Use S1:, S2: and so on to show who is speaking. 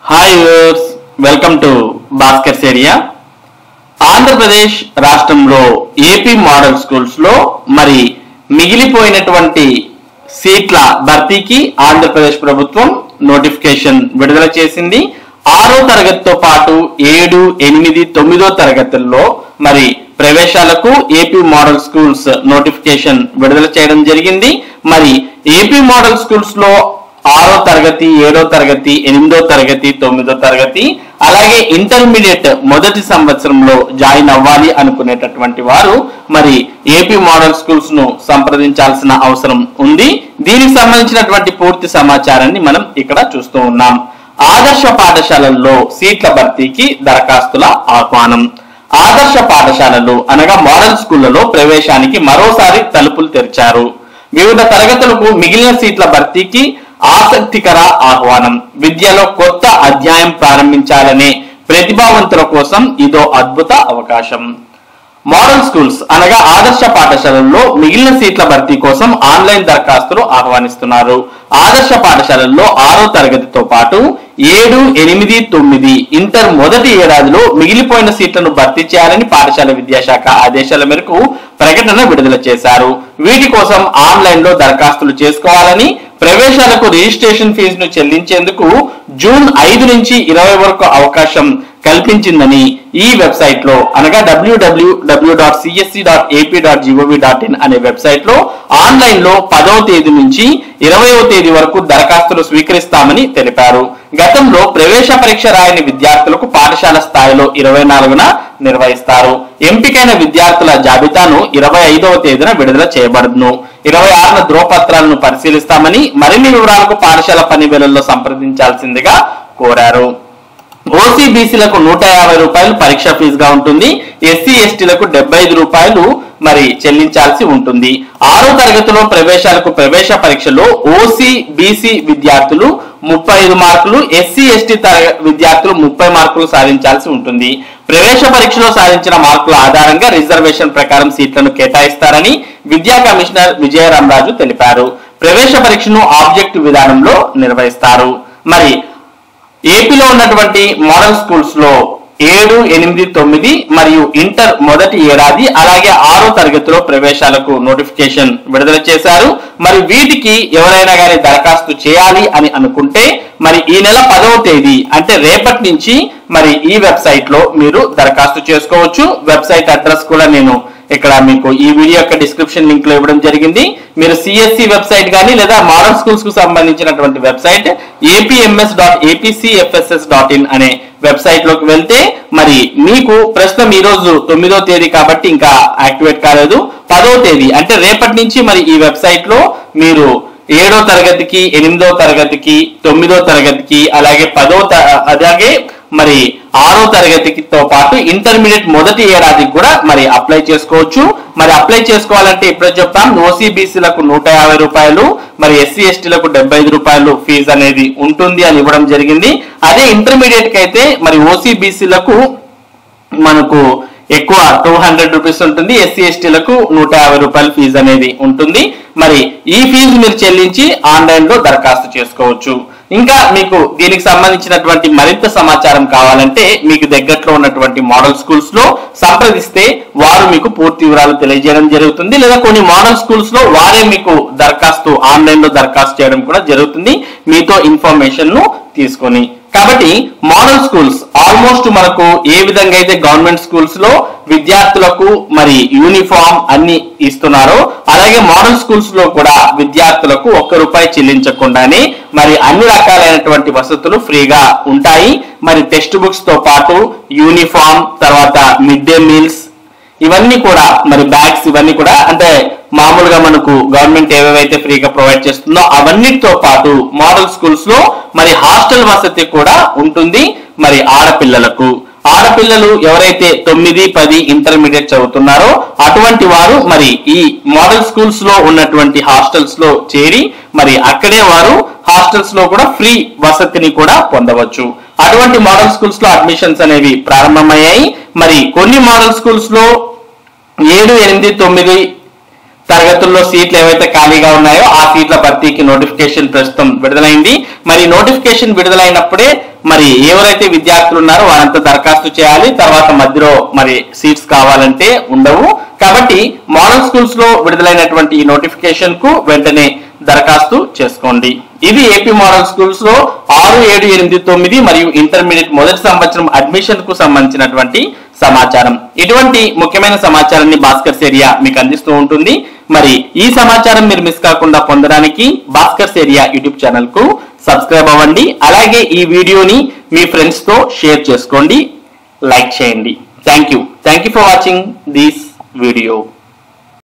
S1: Hi viewers, welcome to Bhaskar's area. Andhra Pradesh రాష్ట్రంలో AP model schools లో మరి మిగిలిపోయినటువంటి సీట్ల భర్తీకి ఆంధ్రప్రదేశ్ ప్రభుత్వం నోటిఫికేషన్ విడుదల చేసింది. 6వ తరగతితో పాటు 7, 8, 9వ తరగతుల్లో మరి ప్రవేశాలకు ఏపీ మోడల్ స్కూల్స్ నోటిఫికేషన్ విడుదల చేయడం జరిగింది. మరి ఏపీ మోడల్ స్కూల్స్ లో 6వ తరగతి, 7వ తరగతి, 8వ తరగతి, 9వ తరగతి అలాగే ఇంటర్మీడియట్ మొదటి సంవత్సరంలో జాయిన్ అవ్వాలి అనుకునేటటువంటి వారు మరి ఏపీ మోడల్ స్కూల్స్ ను సంప్రదించాల్సిన అవసరం ఉంది. దీనికి సంబంధించినటువంటి పూర్తి సమాచారాన్ని మనం ఇక్కడ చూస్తూ ఉన్నాం. ఆదర్శ పాఠశాలల్లో సీట్ల భర్తీకి దరఖాస్తుల ఆహ్వానం. ఆదర్శ పాఠశాలలు అనగా మోడల్ స్కూళ్లలో ప్రవేశానికి మరోసారి తలుపులు తెరిచారు. వివిధ తరగతులకు మిగిలిన సీట్ల భర్తీకి ఆసక్తికర ఆహ్వానం. విద్యలో కొత్త అధ్యాయం ప్రారంభించాలనే ప్రతిభావంతుల కోసం ఇదో అద్భుత అవకాశం. మోడల్ స్కూల్స్ అనగా ఆదర్శ పాఠశాలల్లో మిగిలిన సీట్ల భర్తీ కోసం ఆన్లైన్ దరఖాస్తులు ఆహ్వానిస్తున్నారు. ఆదర్శ పాఠశాలల్లో 6వ తరగతితో పాటు 7, 8, 9 ఇంటర్ మొదటి ఏడాదిలో మిగిలిపోయిన సీట్లను భర్తీ చేయాలని పాఠశాల విద్యాశాఖ ఆదేశాల మేరకు ప్రకటన విడుదల చేశారు. వీటి కోసం ఆన్లైన్ లో దరఖాస్తులు చేసుకోవాలని, ప్రవేశాలకు రిజిస్ట్రేషన్ ఫీజును చెల్లించేందుకు జూన్ 5 నుంచి 20 వరకు అవకాశం కల్పించిందని ఈ వెబ్సైట్ లో అనగా www.csc.ap.gov.in అనే వెబ్సైట్ లో ఆన్లైన్ లో 10వ తేదీ నుంచి 20వ తేదీ వరకు దరఖాస్తులు స్వీకరిస్తామని తెలిపారు. గతంలో ప్రవేశ పరీక్ష రాయని విద్యార్థులకు పాఠశాల స్థాయిలో 24న నిర్వహిస్తారు. ఎంపికైన విద్యార్థుల జాబితాను 25వ తేదీన విడుదల చేయబడును. 26న ధ్రువపత్రాలను పరిశీలిస్తామని, మరిన్ని వివరాలకు పాఠశాల పని వేళల్లో సంప్రదించాల్సిందిగా కోరారు. ఓసీబీసీలకు 150 రూపాయలు పరీక్ష ఫీజుగా ఉంటుంది. ఎస్సీ ఎస్టీలకు 75 రూపాయలు మరి చెల్లించాల్సి ఉంటుంది. 6వ తరగతిలో ప్రవేశాలకు ప్రవేశ పరీక్షలో ఓసీబీసీ విద్యార్థులు 35 మార్కులు, ఎస్సీ ఎస్టీ విద్యార్థులు 30 మార్కులు సాధించాల్సి ఉంటుంది. ప్రవేశ పరీక్షలో సాధించిన మార్కుల ఆధారంగా రిజర్వేషన్ ప్రకారం సీట్లను కేటాయిస్తారని విద్యా కమిషనర్ విజయరామరాజు తెలిపారు. ప్రవేశ పరీక్షను ఆబ్జెక్టివ్ విధానంలో నిర్వహిస్తారు. మరి ఏపీలో ఉన్నటువంటి మోడల్ స్కూల్స్ లో 7, 8, 9 మరియు ఇంటర్ మొదటి ఏడాది అలాగే 6వ తరగతిలో ప్రవేశాలకు నోటిఫికేషన్ విడుదల చేశారు. మరి వీటికి ఎవరైనా కానీ దరఖాస్తు చేయాలి అని అనుకుంటే మరి ఈ నెల 10వ తేదీ అంటే రేపటి నుంచి మరి ఈ వెబ్సైట్ లో మీరు దరఖాస్తు చేసుకోవచ్చు. వెబ్సైట్ అడ్రస్ కూడా నేను ఇక్కడ మీకు ఈ వీడియో యొక్క డిస్క్రిప్షన్ లింక్ లో ఇవ్వడం జరిగింది. మీరు సిఎస్సి వెబ్సైట్ కానీ లేదా మోడల్ స్కూల్స్ కు సంబంధించినటువంటి వెబ్సైట్ apms.apcfss.in అనే వెబ్సైట్ లోకి వెళ్తే మరి మీకు ప్రస్తుతం ఈ రోజు 9వ తేదీ కాబట్టి ఇంకా యాక్టివేట్ కాలేదు. 10వ తేదీ అంటే రేపటి నుంచి మరి ఈ వెబ్సైట్ లో మీరు 7వ తరగతికి, 8వ తరగతికి, 9వ తరగతికి అలాగే అలాగే మరి 6వ తరగతితో పాటు ఇంటర్మీడియట్ మొదటి ఏడాదికి కూడా మరి అప్లై చేసుకోవచ్చు. మరి అప్లై చేసుకోవాలంటే ఇప్పుడు చెప్తాం. ఓసీబీసీలకు 150 రూపాయలు, మరి ఎస్సీ ఎస్టీలకు 75 రూపాయలు ఫీజు అనేది ఉంటుంది అని ఇవ్వడం జరిగింది. అదే ఇంటర్మీడియట్ కి అయితే మరి ఓసీబీసీలకు మనకు ఎక్కువ 200 రూపీస్ ఉంటుంది, ఎస్సీ ఎస్టీలకు 150 రూపాయల ఫీజు అనేది ఉంటుంది. మరి ఈ ఫీజు మీరు చెల్లించి ఆన్లైన్ లో దరఖాస్తు చేసుకోవచ్చు. ఇంకా మీకు దీనికి సంబంధించినటువంటి మరింత సమాచారం కావాలంటే మీకు దగ్గరలో ఉన్నటువంటి మోడల్ స్కూల్స్ లో సంప్రదిస్తే వారు మీకు పూర్తి వివరాలు తెలియజేయడం జరుగుతుంది. లేదా కొన్ని మోడల్ స్కూల్స్ లో వారే మీకు దరఖాస్తు ఆన్లైన్ లో దరఖాస్తు చేయడం కూడా జరుగుతుంది మీతో ఇన్ఫర్మేషన్ ను తీసుకొని. కాబట్టి మోడల్ స్కూల్స్ ఆల్మోస్ట్ మనకు ఏ విధంగా అయితే గవర్నమెంట్ స్కూల్స్ లో విద్యార్థులకు మరి యూనిఫామ్ అన్ని ఇస్తున్నారో అలాగే మోడల్ స్కూల్స్ లో కూడా విద్యార్థులకు ₹1 చెల్లించకుండానే మరి అన్ని రకాలైనటువంటి వసతులు ఫ్రీగా ఉంటాయి. మరి టెక్స్ట్ బుక్స్ తో పాటు యూనిఫామ్, తర్వాత మిడ్ డే మీల్స్ ఇవన్నీ కూడా మరి బ్యాగ్స్ ఇవన్నీ కూడా అంటే మామూలుగా మనకు గవర్నమెంట్ ఏవేవైతే ఫ్రీగా ప్రొవైడ్ చేస్తుందో అవన్నిటితో పాటు మోడల్ స్కూల్స్ లో మరి హాస్టల్ వసతి కూడా ఉంటుంది. మరి ఆడపిల్లలు ఎవరైతే 9, 10 ఇంటర్మీడియట్ చదువుతున్నారో అటువంటి వారు మరి ఈ మోడల్ స్కూల్స్ లో ఉన్నటువంటి హాస్టల్స్ లో చేరి మరి అక్కడే వారు హాస్టల్స్ లో కూడా ఫ్రీ వసతిని కూడా పొందవచ్చు. అటువంటి మోడల్ స్కూల్స్ లో అడ్మిషన్స్ అనేవి ప్రారంభమయ్యాయి. మరి కొన్ని మోడల్ స్కూల్స్ లో 7, 8, 9 తరగతుల్లో సీట్లు ఏవైతే ఖాళీగా ఉన్నాయో ఆ సీట్ల భర్తీకి నోటిఫికేషన్ ప్రస్తుతం విడుదలైంది. మరి నోటిఫికేషన్ విడుదలైనప్పుడే మరి ఎవరైతే విద్యార్థులు ఉన్నారో వారంతా దరఖాస్తు చేయాలి. తర్వాత మధ్యలో మరి సీట్స్ కావాలంటే ఉండవు. కాబట్టి మోడల్ స్కూల్స్ లో విడుదలైనటువంటి ఈ నోటిఫికేషన్ కు వెంటనే దరఖాస్తు చేసుకోండి. ఇది ఏపీ మోడల్ స్కూల్స్ లో 6, 7, 8, 9 మరియు ఇంటర్మీడియట్ మొదటి సంవత్సరం అడ్మిషన్ కు సంబంధించినటువంటి సమాచారం. ఇటువంటి ముఖ్యమైన సమాచారాన్ని భాస్కర్స్ ఏరియా మీకు అందిస్తూ ఉంటుంది. మరి ఈ సమాచారం మీరు మిస్ కాకుండా పొందడానికి భాస్కర్స్ ఏరియా యూట్యూబ్ ఛానల్ కు సబ్స్క్రైబ్ అవ్వండి. అలాగే ఈ వీడియోని మీ ఫ్రెండ్స్ తో షేర్ చేసుకోండి, లైక్ చేయండి. Thank you for watching this video.